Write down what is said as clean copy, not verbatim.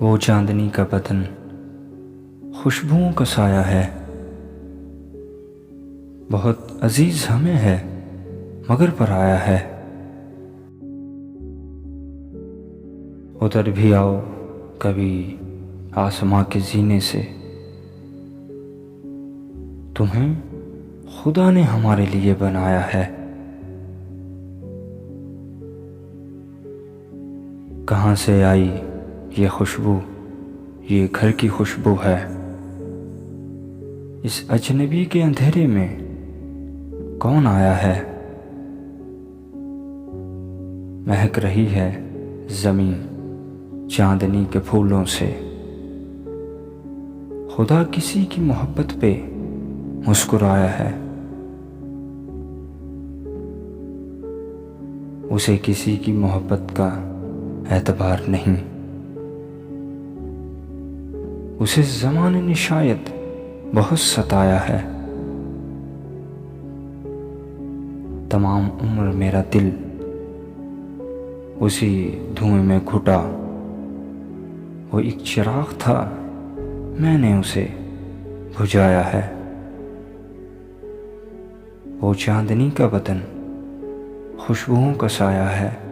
वो चांदनी का बदन खुशबुओं का साया है। बहुत अजीज हमें है मगर पराया है। उतर भी आओ कभी आसमां के जीने से। तुम्हें खुदा ने हमारे लिए बनाया है। कहाँ से आई ये खुशबू, ये घर की खुशबू है। इस अजनबी के अंधेरे में कौन आया है। महक रही है जमीन चांदनी के फूलों से। खुदा किसी की मोहब्बत पे मुस्कुराया है। उसे किसी की मोहब्बत का एतबार नहीं। उसे ज़माने ने शायद बहुत सताया है। तमाम उम्र मेरा दिल उसी धुएं में घुटा। वो एक चिराग था, मैंने उसे बुझाया है। वो चांदनी का बदन खुशबुओं का साया है।